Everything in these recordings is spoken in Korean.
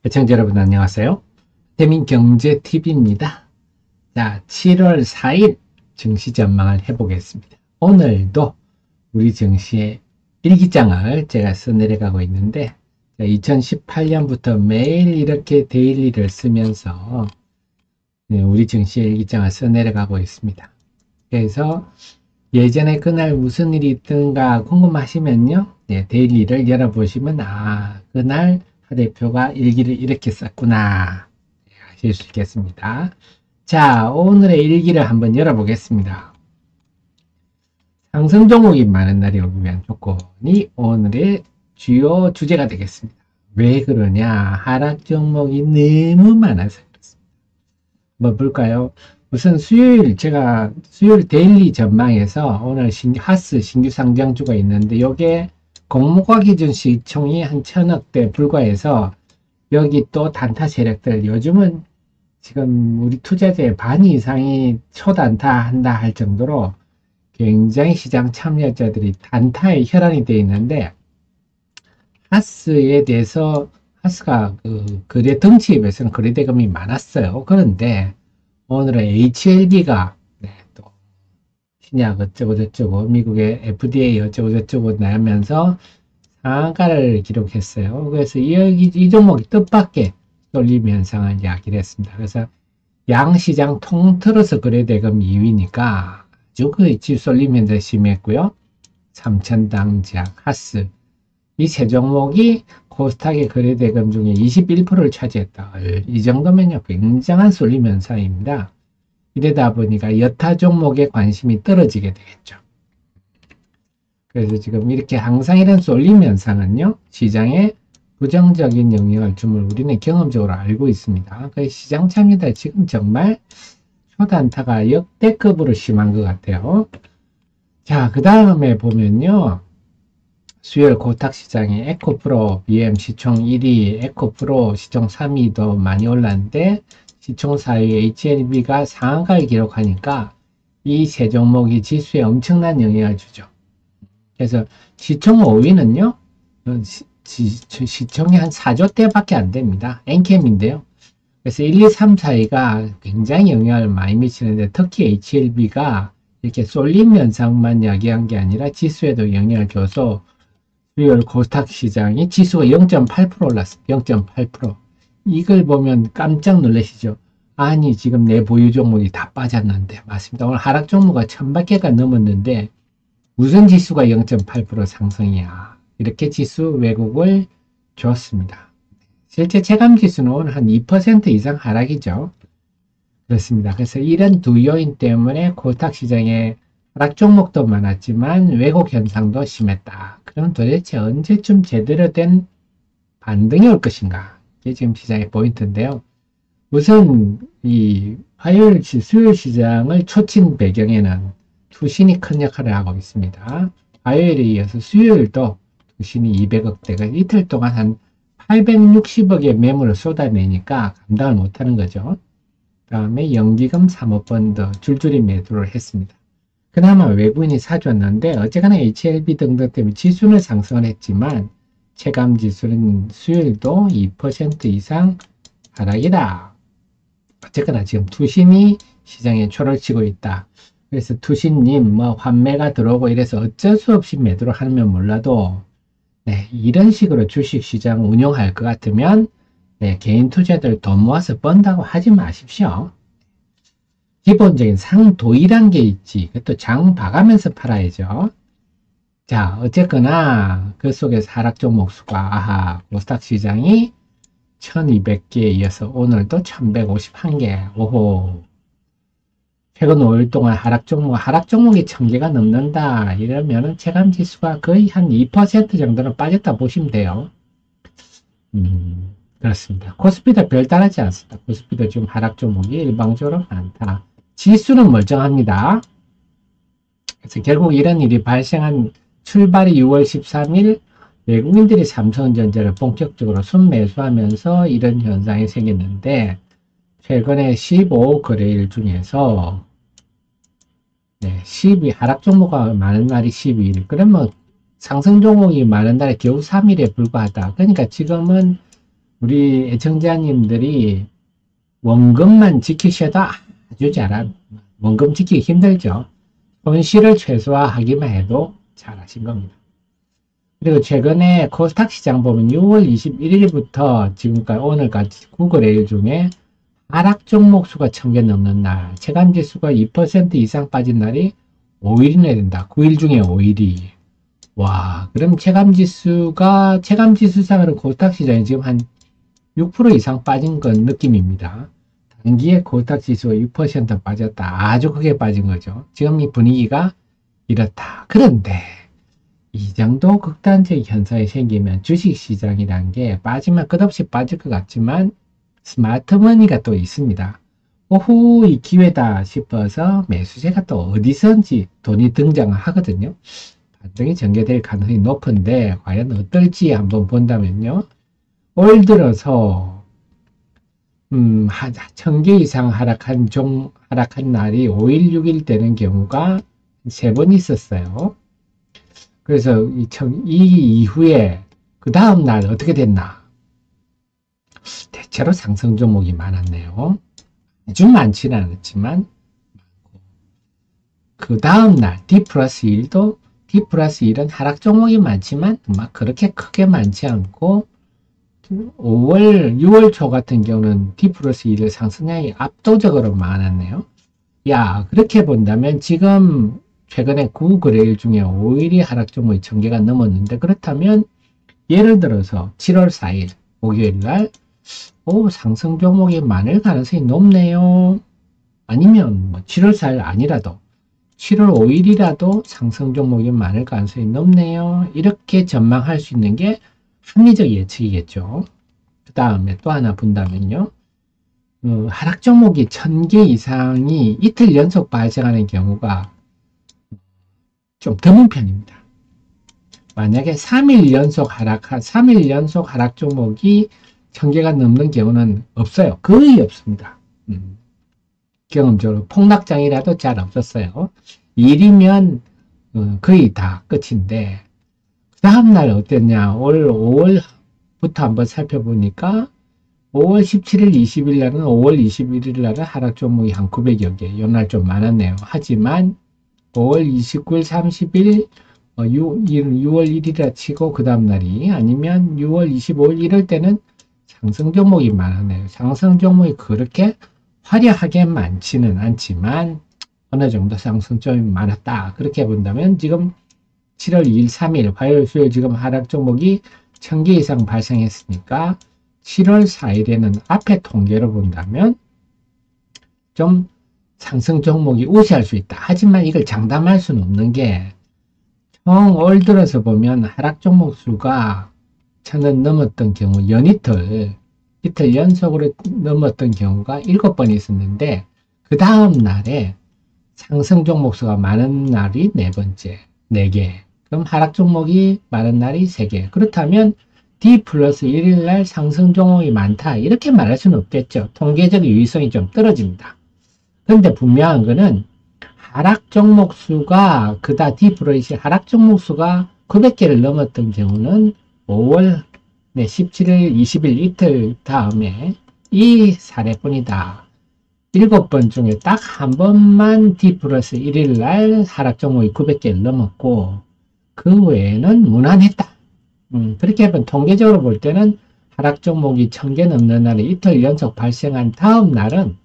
시청자 여러분 안녕하세요. 태민경제TV입니다. 자, 7월 4일 증시 전망을 해보겠습니다. 오늘도 우리 증시의 일기장을 제가 써내려가고 있는데 2018년부터 매일 이렇게 데일리를 쓰면서 우리 증시의 일기장을 써내려가고 있습니다. 그래서 예전에 그날 무슨 일이 있던가 궁금하시면요, 데일리를 열어보시면 그날 하 대표가 일기를 이렇게 썼구나 하실 수 있겠습니다. 자, 오늘의 일기를 한번 열어보겠습니다. 상승 종목이 많은 날이 오기 위한 조건이 오늘의 주요 주제가 되겠습니다. 왜 그러냐? 하락 종목이 너무 많아서 그렇습니다. 한번 볼까요? 우선 제가 수요일 데일리 전망에서 오늘 하스 신규 상장주가 있는데, 요게 공모가 기준 시총이 한 1000억대 불과해서 여기 또 단타 세력들, 요즘은 지금 우리 투자자의 반 이상이 초단타 한다 할 정도로 굉장히 시장 참여자들이 단타에 혈안이 되어 있는데, 하스에 대해서 하스가 거래 덩치에 비해서는 거래 대금이 많았어요. 그런데 오늘은 HLB가 또 신약 어쩌고저쩌고 미국의 FDA 어쩌고저쩌고 나오면서 상한가를 기록했어요. 그래서 이 종목이 뜻밖의 쏠림 현상을 이야기를 했습니다. 그래서 양시장 통틀어서 거래대금 2위니까 아주 쏠림 현상이 심했고요. 삼천당제약, 하스 이 세 종목이 코스닥의 거래대금 중에 21%를 차지했다. 이 정도면요, 굉장한 쏠림 현상입니다. 이러다 보니까 여타 종목에 관심이 떨어지게 되겠죠. 그래서 지금 이렇게 항상 이런 쏠림 현상은요, 시장에 부정적인 영향을 줌을 우리는 경험적으로 알고 있습니다. 그래서 시장 참여자 지금 정말 초단타가 역대급으로 심한 것 같아요. 자, 그 다음에 보면요, 수요일 코스닥 시장에 에코프로 BM 시총 1위, 에코프로 시총 3위도 많이 올랐는데, 시총 4위 HLB가 상한가를 기록하니까 이 세 종목이 지수에 엄청난 영향을 주죠. 그래서 시총 5위는요, 시총이 한 4조대 밖에 안 됩니다. 엔캠인데요. 그래서 1, 2, 3, 4위가 굉장히 영향을 많이 미치는데, 특히 HLB가 이렇게 쏠림 현상만 이야기한 게 아니라 지수에도 영향을 줘서 수요일 코스닥 시장이 지수가 0.8% 올랐습니다. 0.8%. 이걸 보면 깜짝 놀라시죠? 아니, 지금 내 보유 종목이 다 빠졌는데. 맞습니다. 오늘 하락 종목가 1000바퀴가 넘었는데 무슨 지수가 0.8% 상승이야. 이렇게 지수 왜곡을 줬습니다. 실제 체감 지수는 오늘 한 2% 이상 하락이죠. 그렇습니다. 그래서 이런 두 요인 때문에 코스닥 시장에 하락 종목도 많았지만 왜곡 현상도 심했다. 그럼 도대체 언제쯤 제대로 된 반등이 올 것인가? 이게 지금 시장의 포인트인데요. 우선 이 수요일 시장을 초친 배경에는 투신이 큰 역할을 하고 있습니다. 화요일에 이어서 수요일도 투신이 200억대가 이틀 동안 한 860억의 매물을 쏟아내니까 감당을 못하는 거죠. 그 다음에 연기금 3억 번 더 줄줄이 매도를 했습니다. 그나마 외국인이 사줬는데, 어쨌거나 HLB 등등 때문에 지수는 상승을 했지만 체감 지수는 수요일도 2% 이상 하락이다. 어쨌거나 지금 투신이 시장에 초를 치고 있다. 그래서 투신님 환매가 들어오고 이래서 어쩔 수 없이 매도를 하면 몰라도, 이런 식으로 주식시장 운용할 것 같으면 개인 투자들 돈 모아서 번다고 하지 마십시오. 기본적인 상도이란 게 있지. 그것도 장 봐가면서 팔아야죠. 자, 어쨌거나 그 속에서 하락 종목 수가 코스닥 시장이 1200개에 이어서 오늘도 1151개. 오호. 최근 5일 동안 하락 종목이 1000개가 넘는다. 이러면은 체감 지수가 거의 한 2% 정도는 빠졌다 보시면 돼요. 그렇습니다. 코스피도 별다르지 않습니다. 코스피도 지금 하락 종목이 일방적으로 많다. 지수는 멀쩡합니다. 그래서 결국 이런 일이 발생한 출발이 6월 13일 외국인들이 삼성전자를 본격적으로 순매수하면서 이런 현상이 생겼는데, 최근에 15 거래일 중에서 12 하락 종목가 많은 날이 12일. 그러면 상승 종목이 많은 날에 겨우 3일에 불과하다. 그러니까 지금은 우리 애청자님들이 원금만 지키셔도 아주 원금 지키기 힘들죠. 손실을 최소화하기만 해도 잘하신 겁니다. 그리고 최근에 코스닥 시장 보면 6월 21일부터 지금까지 오늘까지 9거래일 중에 하락 종목 수가 1000개 넘는 날, 체감지수가 2% 이상 빠진 날이 5일이나 된다. 9일 중에 5일이. 와, 그럼 체감지수상으로 코스닥 시장이 지금 한 6% 이상 빠진 건 느낌입니다. 단기에 코스닥 지수가 6% 빠졌다. 아주 크게 빠진 거죠. 지금 이 분위기가 이렇다. 그런데 이 정도 극단적 현상이 생기면 주식시장이란 게 빠지면 끝없이 빠질 것 같지만 스마트머니가 또 있습니다. 오후 이 기회다 싶어서 매수세가 또 어디선지 돈이 등장을 하거든요. 반등이 전개될 가능성이 높은데 과연 어떨지 한번 본다면요. 올 들어서 1000개 이상 하락한 날이 5일, 6일 되는 경우가 3번 있었어요. 그래서 이 이후에 그 다음 날 어떻게 됐나? 대체로 상승 종목이 많았네요. 아주 많지는 않았지만 그 다음 날 D 플러스 1은 하락 종목이 많지만 막 그렇게 크게 많지 않고 6월 초 같은 경우는 D 플러스 1의 상승량이 압도적으로 많았네요. 야, 그렇게 본다면 지금 최근에 9거래일 중에 5일이 하락 종목이 1000개가 넘었는데 그렇다면 예를 들어서 7월 4일 목요일 날 상승 종목이 많을 가능성이 높네요. 아니면 7월 4일 아니라도 7월 5일이라도 상승 종목이 많을 가능성이 높네요. 이렇게 전망할 수 있는 게 합리적 예측이겠죠. 그 다음에 또 하나 본다면요. 하락 종목이 1000개 이상이 이틀 연속 발생하는 경우가 좀 드문 편입니다. 만약에 3일 연속 하락 종목이 1000개가 넘는 경우는 없어요. 거의 없습니다. 경험적으로 폭락장이라도 잘 없었어요. 1이면 거의 다 끝인데 그 다음날 어땠냐? 올 5월부터 한번 살펴보니까 5월 17일, 20일 날은 5월 21일 날은 하락 종목이 한 900여 개. 이날 좀 많았네요. 하지만 5월 29일, 30일, 6월 1일이라 치고 그 다음날이 아니면 6월 25일 이럴 때는 상승 종목이 많았네요. 상승 종목이 그렇게 화려하게 많지는 않지만 어느 정도 상승점이 많았다. 그렇게 본다면 지금 7월 2일, 3일, 화요일, 수요일 지금 하락 종목이 1000개 이상 발생했으니까 7월 4일에는 앞에 통계로 본다면 좀 상승 종목이 우세할 수 있다. 하지만 이걸 장담할 수는 없는 게 총 올 들어서 보면 하락 종목 수가 1000은 넘었던 경우 이틀 연속으로 넘었던 경우가 7번 있었는데 그 다음 날에 상승 종목 수가 많은 날이 4번째, 4개. 그럼 하락 종목이 많은 날이 3개. 그렇다면 D 플러스 1일 날 상승 종목이 많다. 이렇게 말할 수는 없겠죠. 통계적 유의성이 좀 떨어집니다. 그런데 분명한 거는 하락 종목 수가 D 플러스 하락 종목 수가 900개를 넘었던 경우는 5월 17일, 20일 이틀 다음에 이 사례뿐이다. 7번 중에 딱 한 번만 D 플러스 1일 날 하락 종목이 900개를 넘었고 그 외에는 무난했다. 그렇게 하면 통계적으로 볼 때는 하락 종목이 1000개 넘는 날에 이틀 연속 발생한 다음 날은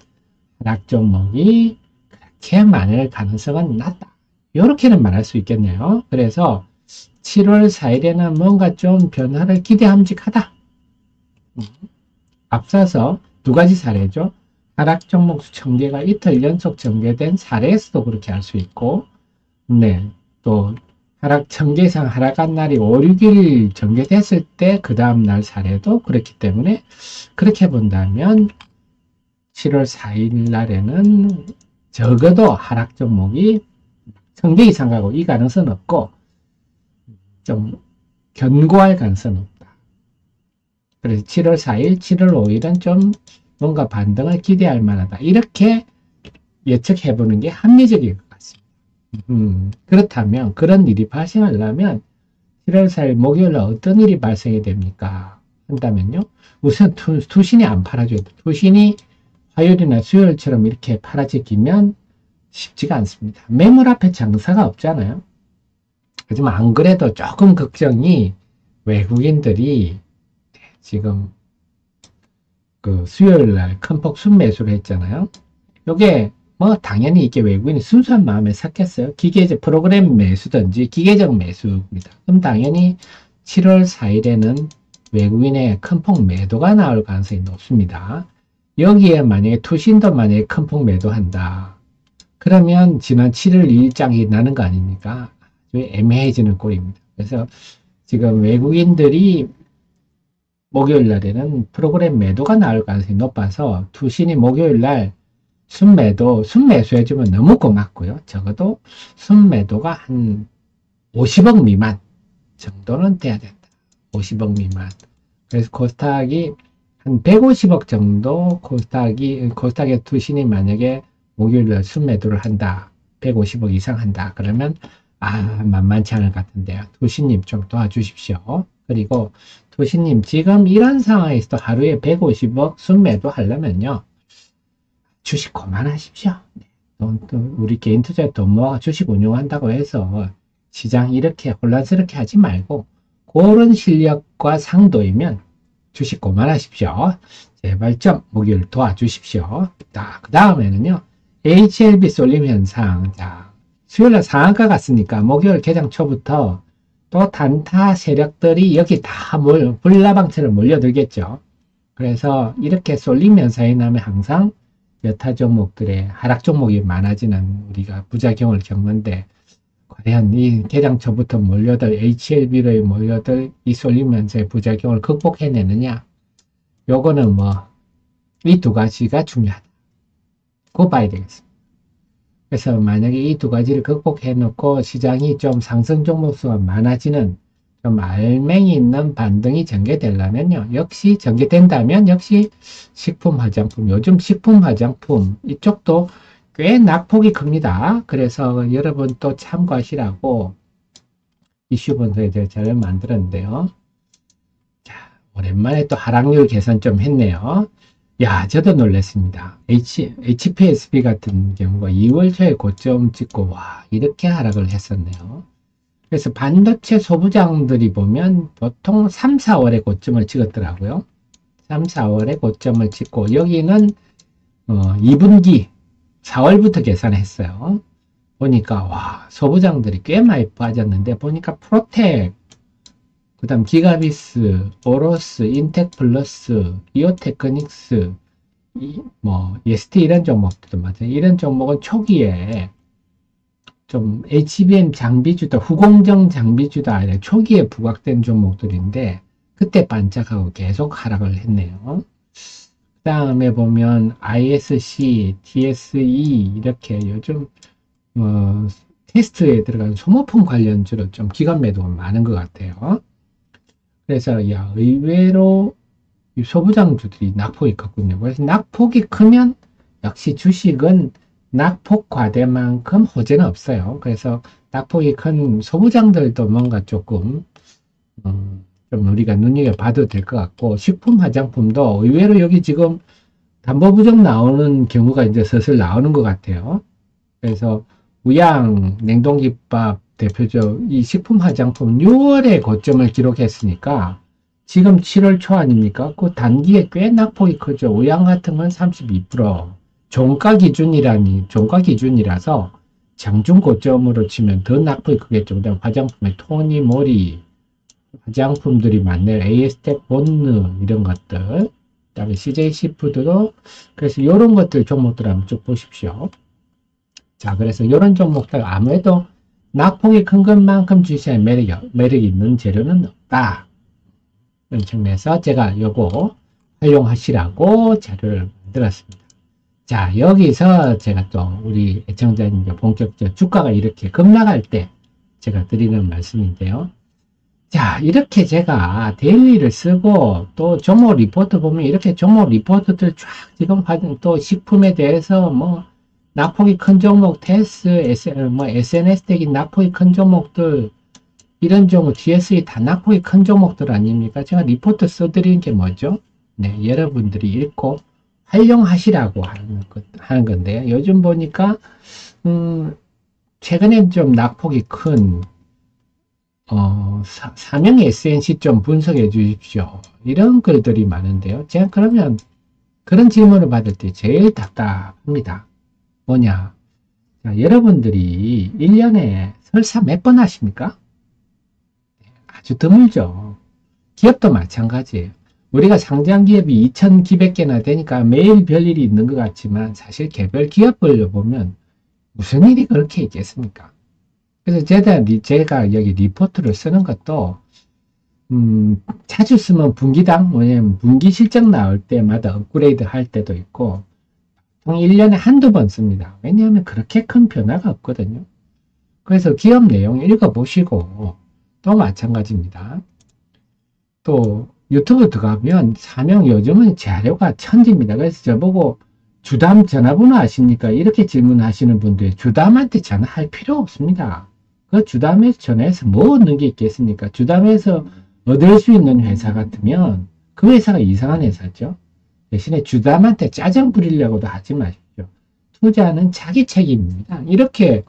하락 종목이 그렇게 많을 가능성은 낮다. 이렇게는 말할 수 있겠네요. 그래서 7월 4일에는 뭔가 좀 변화를 기대함직하다. 앞서서 두 가지 사례죠. 하락 종목 수 1000개가 이틀 연속 전개된 사례에서도 그렇게 할 수 있고, 또 하락 1000개 이상 하락한 날이 5, 6일 전개됐을 때 그 다음 날 사례도 그렇기 때문에 그렇게 본다면 7월 4일 날에는 적어도 하락 종목이 1000개 이상 가고 이 가능성은 없고 좀 견고할 가능성은 없다. 그래서 7월 4일, 7월 5일은 좀 뭔가 반등을 기대할 만하다. 이렇게 예측해보는 게 합리적일 것 같습니다. 그렇다면 그런 일이 발생하려면 7월 4일 목요일에 어떤 일이 발생이 됩니까? 한다면요. 우선 투신이 안 팔아줘야 돼. 투신이 화요일이나 수요일처럼 이렇게 팔아지기면 쉽지가 않습니다. 매물 앞에 장사가 없잖아요. 하지만 안 그래도 조금 걱정이 외국인들이 지금 그 수요일 날 큰 폭 순매수를 했잖아요. 요게 뭐 당연히 이게 외국인이 순수한 마음에 샀겠어요. 기계적 프로그램 매수든지 기계적 매수입니다. 그럼 당연히 7월 4일에는 외국인의 큰 폭 매도가 나올 가능성이 높습니다. 여기에 만약에 투신도 만약에 큰 폭 매도한다. 그러면 지난 7월 2일장이 나는 거 아닙니까? 애매해지는 꼴입니다. 그래서 지금 외국인들이 목요일 날에는 프로그램 매도가 나올 가능성이 높아서 투신이 목요일 날 순매수 해주면 너무 고맙고요. 적어도 순매도가 한 50억 미만 정도는 돼야 된다. 50억 미만. 그래서 코스닥이 한 150억 정도 코스닥의 투신이 만약에 목요일날 순매도를 한다. 150억 이상 한다. 그러면 만만치 않을 것 같은데요. 투신님 좀 도와주십시오. 그리고 투신님 지금 이런 상황에서도 하루에 150억 순매도 하려면요. 주식 그만하십시오. 우리 개인 투자에 돈 모아 주식 운용한다고 해서 시장 이렇게 혼란스럽게 하지 말고 그런 실력과 상도이면 주식 그만하십시오. 제발 좀 목요일 도와주십시오. 그 다음에는요. HLB 쏠림 현상. 자, 수요일날 상한가 갔으니까 목요일 개장 초부터 또 단타 세력들이 여기 다 불나방처럼 몰려들겠죠. 그래서 이렇게 쏠림 현상이 나면 항상 여타 종목들의 하락 종목이 많아지는 우리가 부작용을 겪는데 과연 이 개장 초부터 몰려들 HLB로 몰려들 이 쏠림 현상의 부작용을 극복해내느냐? 요거는 뭐 이 두 가지가 중요하다. 그거 봐야 되겠습니다. 그래서 만약에 이 두 가지를 극복해 놓고 시장이 좀 상승 종목수가 많아지는 좀 알맹이 있는 반등이 전개되려면요. 역시 전개된다면 역시 식품 화장품, 요즘 식품 화장품 이쪽도 꽤 낙폭이 큽니다. 그래서 여러분 또 참고하시라고 이슈 분석에 제가 잘 만들었는데요. 자, 오랜만에 또 하락률 계산 좀 했네요. 야, 저도 놀랐습니다. HPSB 같은 경우가 2월 초에 고점 찍고 와 이렇게 하락을 했었네요. 그래서 반도체 소부장들이 보면 보통 3, 4월에 고점을 찍었더라고요. 3, 4월에 고점을 찍고 여기는 2분기 4월부터 계산했어요. 보니까 와 소부장들이 꽤 많이 빠졌는데 보니까 프로텍, 그 다음 기가비스, 오로스, 인텍플러스, 이오테크닉스, EST 이런 종목들도 맞아요. 이런 종목은 초기에 좀 HBM 장비주다, 후공정 장비주다 아니라 초기에 부각된 종목들인데 그때 반짝하고 계속 하락을 했네요. 그 다음에 보면 ISC, TSE 이렇게 요즘 테스트에 들어간 소모품 관련주로 좀 기관 매도가 많은 것 같아요. 그래서 의외로 소부장주들이 낙폭이 컸군요. 그래서 낙폭이 크면 역시 주식은 낙폭 과대만큼 호재는 없어요. 그래서 낙폭이 큰 소부장들도 뭔가 조금 좀 우리가 눈여겨봐도 될 것 같고 식품 화장품도 의외로 여기 지금 담보 부정 나오는 경우가 이제 슬슬 나오는 것 같아요. 그래서 우양 냉동김밥 대표적 이 식품 화장품 6월에 고점을 기록했으니까 지금 7월 초 아닙니까? 그 단기에 꽤 낙폭이 크죠. 우양 같은 건 32%. 종가 기준이라서 장중 고점으로 치면 더 낙폭이 크겠죠. 그다음 화장품의 토니, 모리 화장품들이 많네요. AS텍, 본느 이런 것들. 그다음에 CJ 시푸드도 그래서 이런 것들 종목들 한번 쭉 보십시오. 자, 그래서 이런 종목들 아무래도 낙폭이 큰 것만큼 주식에 매력이 있는 재료는 없다. 이런 측면에서 제가 요거 활용하시라고 자료를 만들었습니다. 자, 여기서 제가 또 우리 애청자님께 본격적으로 주가가 이렇게 급락할 때 제가 드리는 말씀인데요. 자, 이렇게 제가 데일리를 쓰고 또 종목 리포트 보면 이렇게 종목 리포트들 쫙 지금 또 식품에 대해서 낙폭이 큰 종목, 테스, SNS 덱이 낙폭이 큰 종목들 이런 종목 GSE 다 낙폭이 큰 종목들 아닙니까? 제가 리포트 써드리는 게 뭐죠? 네, 여러분들이 읽고 활용하시라고 하는 건데요. 요즘 보니까 최근에 좀 낙폭이 큰 사명 SNC 좀 분석해 주십시오. 이런 글들이 많은데요. 제가 그러면 그런 질문을 받을 때 제일 답답합니다. 뭐냐? 자, 여러분들이 1년에 설사 몇 번 하십니까? 아주 드물죠. 기업도 마찬가지예요. 우리가 상장 기업이 2,900개나 되니까 매일 별일이 있는 것 같지만 사실 개별 기업별로 보면 무슨 일이 그렇게 있겠습니까? 그래서 제가 여기 리포트를 쓰는 것도 자주 쓰면 분기당, 뭐냐면 분기 실적 나올 때마다 업그레이드 할 때도 있고 1년에 한두 번 씁니다. 왜냐하면 그렇게 큰 변화가 없거든요. 그래서 기업 내용 읽어보시고 또 마찬가지입니다. 또 유튜브 들어가면 사명 요즘은 자료가 천지입니다. 그래서 저보고 주담 전화번호 아십니까? 이렇게 질문하시는 분들 주담한테 전화할 필요 없습니다. 그 주담에서 전화해서 뭐 얻는 게 있겠습니까? 주담에서 얻을 수 있는 회사 같으면 그 회사가 이상한 회사죠. 대신에 주담한테 짜증 부리려고도 하지 마십시오. 투자는 자기 책임입니다. 이렇게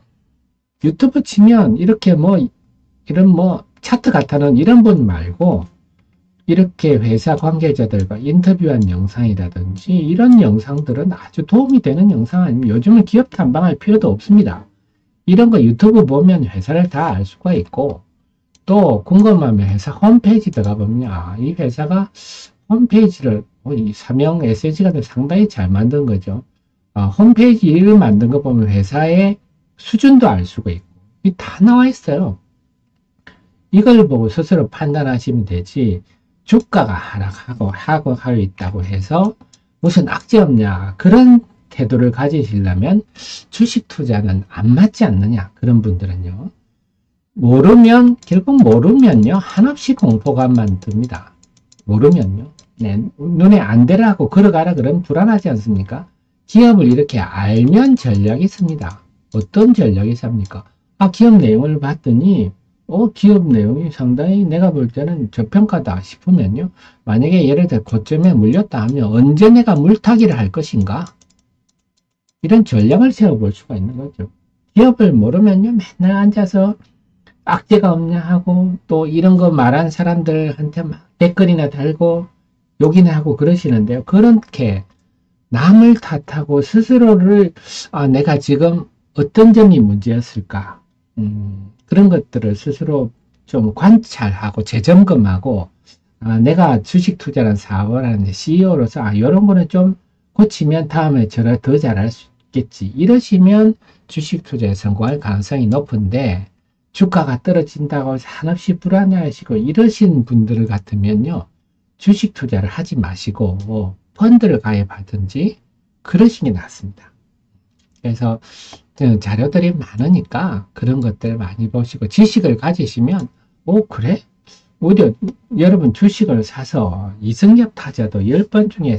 유튜브 치면 이렇게 이런 차트 같다는 이런 분 말고 이렇게 회사 관계자들과 인터뷰한 영상이라든지 이런 영상들은 아주 도움이 되는 영상 아니면 요즘은 기업 탐방할 필요도 없습니다. 이런 거 유튜브 보면 회사를 다 알 수가 있고 또 궁금하면 회사 홈페이지 들어가보면 이 회사가 홈페이지를 이 사명 SNC가 상당히 잘 만든 거죠. 홈페이지를 만든 거 보면 회사의 수준도 알 수가 있고 이 다 나와 있어요. 이걸 보고 스스로 판단하시면 되지 주가가 하락하고 있다고 해서 무슨 악재 없냐 그런 태도를 가지시려면 주식 투자는 안 맞지 않느냐 그런 분들은요. 결국 모르면요 한없이 공포감만 듭니다. 모르면요. 네, 눈에 안 되라고 걸어가라 그러면 불안하지 않습니까? 기업을 이렇게 알면 전략이 있습니다. 어떤 전략이 있습니까? 기업 내용을 봤더니 기업 내용이 상당히 내가 볼 때는 저평가다 싶으면요. 만약에 예를 들어 고점에 물렸다 하면 언제 내가 물타기를 할 것인가? 이런 전략을 세워볼 수가 있는 거죠. 기업을 모르면요. 맨날 앉아서 악재가 없냐 하고 또 이런 거 말한 사람들한테 막 댓글이나 달고 욕이나 하고 그러시는데요. 그렇게 남을 탓하고 스스로를 내가 지금 어떤 점이 문제였을까? 그런 것들을 스스로 좀 관찰하고 재점검하고 내가 주식 투자라는 사업을 하는데 CEO로서 이런 거는 좀 고치면 다음에 저를 더 잘할 수 있겠지. 이러시면 주식 투자에 성공할 가능성이 높은데 주가가 떨어진다고 한없이 불안해하시고 이러신 분들 같으면요. 주식 투자를 하지 마시고 펀드를 가입하든지 그러시는 게 낫습니다. 그래서 자료들이 많으니까 그런 것들 많이 보시고 지식을 가지시면 그래? 오히려 여러분 주식을 사서 이승엽 타자도 10번 중에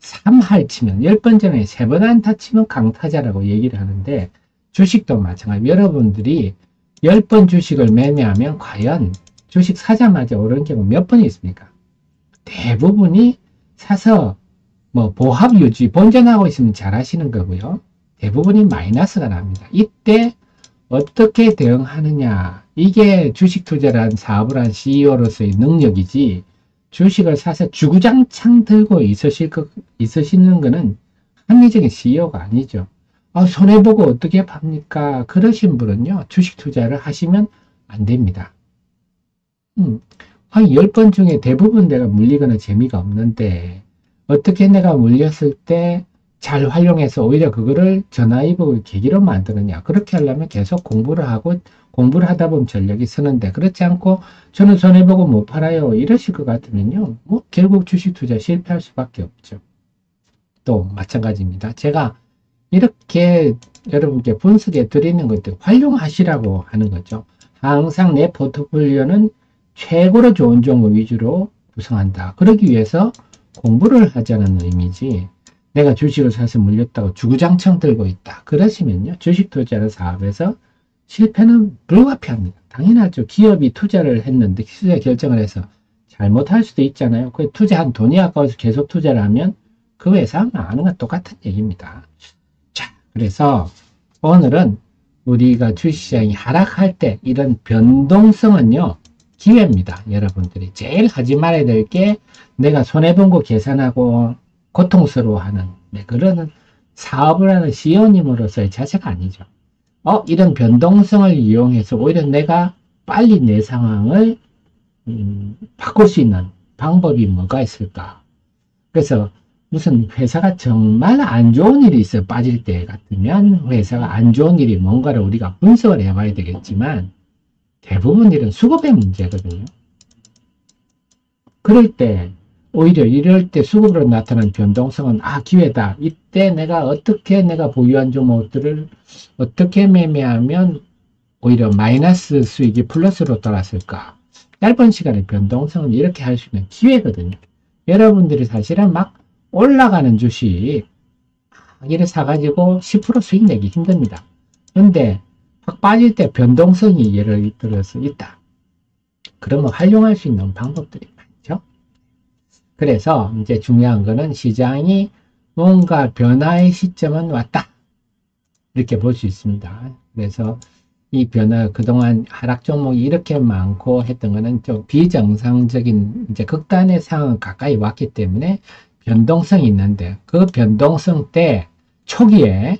3할 치면 10번 중에 3번 안타 치면 강타자라고 얘기를 하는데 주식도 마찬가지. 여러분들이 10번 주식을 매매하면 과연 주식 사자마자 오르는 경우 몇 번이 있습니까? 대부분이 사서 보합 유지 본전하고 있으면 잘 하시는 거고요. 대부분이 마이너스가 납니다. 이때 어떻게 대응하느냐 이게 주식 투자란 사업을 한 CEO로서의 능력이지 주식을 사서 주구장창 들고 있으시는 거는 합리적인 CEO가 아니죠. 손해보고 어떻게 팝니까? 그러신 분은요 주식 투자를 하시면 안 됩니다. 10번 중에 대부분 내가 물리거나 재미가 없는데 어떻게 내가 물렸을 때 잘 활용해서 오히려 그거를 전화위복을 계기로 만드느냐. 그렇게 하려면 계속 공부를 하다 보면 전략이 쓰는데 그렇지 않고 저는 손해보고 못 팔아요. 이러실 것 같으면요. 결국 주식 투자 실패할 수밖에 없죠. 또 마찬가지입니다. 제가 이렇게 여러분께 분석해 드리는 것들 활용하시라고 하는 거죠. 항상 내 포트폴리오는 최고로 좋은 종목 위주로 구성한다. 그러기 위해서 공부를 하자는 의미지 내가 주식을 사서 물렸다고 주구장창 들고 있다. 그러시면요. 주식 투자는 사업에서 실패는 불가피합니다. 당연하죠. 기업이 투자를 했는데 투자 결정을 해서 잘못할 수도 있잖아요. 그 투자한 돈이 아까워서 계속 투자를 하면 그 회사 망하는 건 똑같은 얘기입니다. 자, 그래서 오늘은 우리가 주식시장이 하락할 때 이런 변동성은요, 기회입니다. 여러분들이 제일 하지 말아야 될 게 내가 손해본 거 계산하고 고통스러워하는 그런 사업을 하는 CEO님으로서의 자세가 아니죠. 이런 변동성을 이용해서 오히려 내가 빨리 내 상황을 바꿀 수 있는 방법이 뭐가 있을까? 그래서 무슨 회사가 정말 안 좋은 일이 있어 빠질 때 같으면 회사가 안 좋은 일이 뭔가를 우리가 분석을 해봐야 되겠지만 대부분 일은 수급의 문제거든요. 그럴 때 오히려 이럴 때 수급으로 나타나는 변동성은 기회다. 이때 내가 어떻게 내가 보유한 종목들을 어떻게 매매하면 오히려 마이너스 수익이 플러스로 돌았을까? 짧은 시간의 변동성은 이렇게 할 수 있는 기회거든요. 여러분들이 사실은 막 올라가는 주식 이래 사가지고 10% 수익 내기 힘듭니다. 근데 확 빠질 때 변동성이 예를 들어서 있다. 그러면 활용할 수 있는 방법들이 많죠. 그래서 이제 중요한 거는 시장이 뭔가 변화의 시점은 왔다. 이렇게 볼 수 있습니다. 그래서 이 변화, 그동안 하락 종목이 이렇게 많고 했던 거는 좀 비정상적인 이제 극단의 상황 가까이 왔기 때문에 변동성이 있는데 그 변동성 때 초기에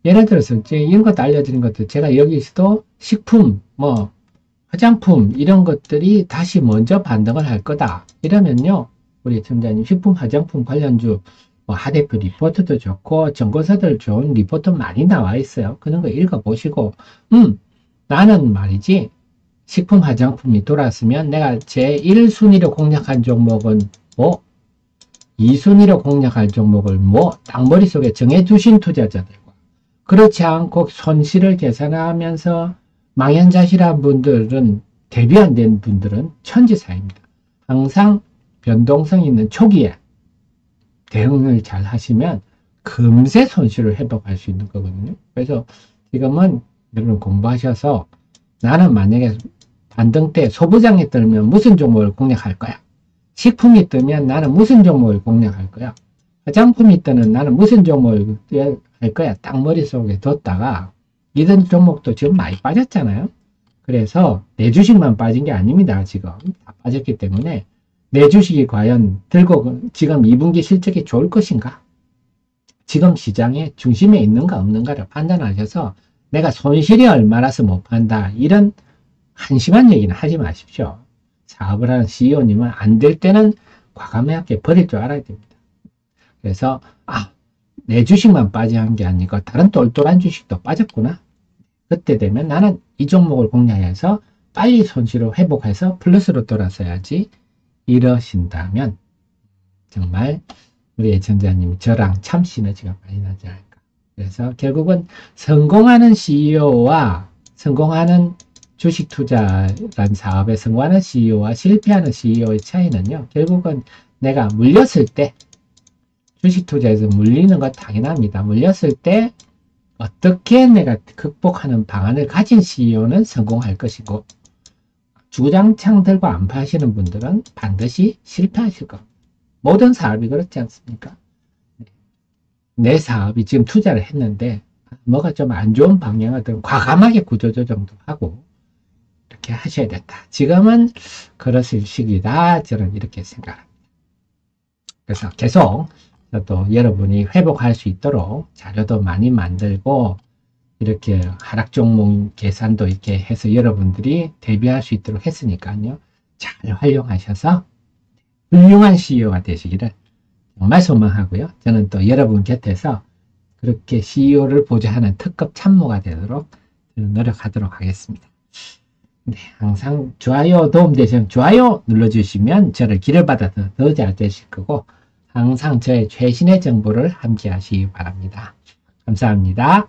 예를 들어서 이제 이런 것도 알려드린 것도 제가 여기서도 식품, 화장품 이런 것들이 다시 먼저 반등을 할 거다. 이러면요. 우리 청자님 식품, 화장품 관련주 하대표 리포트도 좋고 정보사들 좋은 리포트 많이 나와 있어요. 그런 거 읽어보시고 나는 말이지 식품, 화장품이 돌았으면 내가 제 1순위로 공략한 종목은 2순위로 공략할 종목을 딱 머릿속에 정해두신 투자자들과 그렇지 않고 손실을 계산하면서 망연자실한 분들은 대비 안 된 분들은 천지사입니다. 항상 변동성 있는 초기에 대응을 잘 하시면 금세 손실을 회복할 수 있는 거거든요. 그래서 지금은 여러분 공부하셔서 나는 만약에 반등 때 소부장이 뜨면 무슨 종목을 공략할 거야? 식품이 뜨면 나는 무슨 종목을 공략할 거야? 화장품이 뜨면 나는 무슨 종목을 할 거야? 딱 머릿속에 뒀다가 이런 종목도 지금 많이 빠졌잖아요. 그래서 내 주식만 빠진 게 아닙니다. 지금 다 빠졌기 때문에 내 주식이 과연 들고 지금 2분기 실적이 좋을 것인가? 지금 시장의 중심에 있는가 없는가를 판단하셔서 내가 손실이 얼마라서 못 판다. 이런 한심한 얘기는 하지 마십시오. 사업을 하는 CEO님은 안 될 때는 과감하게 버릴 줄 알아야 됩니다. 그래서 내 주식만 빠진 게 아니고 다른 똘똘한 주식도 빠졌구나. 그때 되면 나는 이 종목을 공략해서 빨리 손실을 회복해서 플러스로 돌아서야지. 이러신다면 정말 우리 애청자님이 저랑 참 시너지가 많이 나지 않을까. 그래서 결국은 성공하는 CEO와 성공하는 주식 투자란 사업에 성공하는 CEO와 실패하는 CEO의 차이는요. 결국은 내가 물렸을 때 주식 투자에서 물리는 건 당연합니다. 물렸을 때 어떻게 내가 극복하는 방안을 가진 CEO는 성공할 것이고 주장창 들고 안 파시는 분들은 반드시 실패하실 겁니다. 모든 사업이 그렇지 않습니까? 내 사업이 지금 투자를 했는데 뭐가 좀 안 좋은 방향을 들면 과감하게 구조조정도 하고 이렇게 하셔야 된다. 지금은 그러실 시기다. 저는 이렇게 생각합니다. 그래서 계속 또 여러분이 회복할 수 있도록 자료도 많이 만들고 이렇게 하락 종목 계산도 이렇게 해서 여러분들이 대비할 수 있도록 했으니까요. 잘 활용하셔서 훌륭한 CEO가 되시기를 정말 소망하고요. 저는 또 여러분 곁에서 그렇게 CEO를 보좌하는 특급 참모가 되도록 노력하도록 하겠습니다. 네, 항상 좋아요 도움되시면 좋아요 눌러주시면 저를 길을 받아서 더 잘 되실 거고 항상 저의 최신의 정보를 함께 하시기 바랍니다. 감사합니다.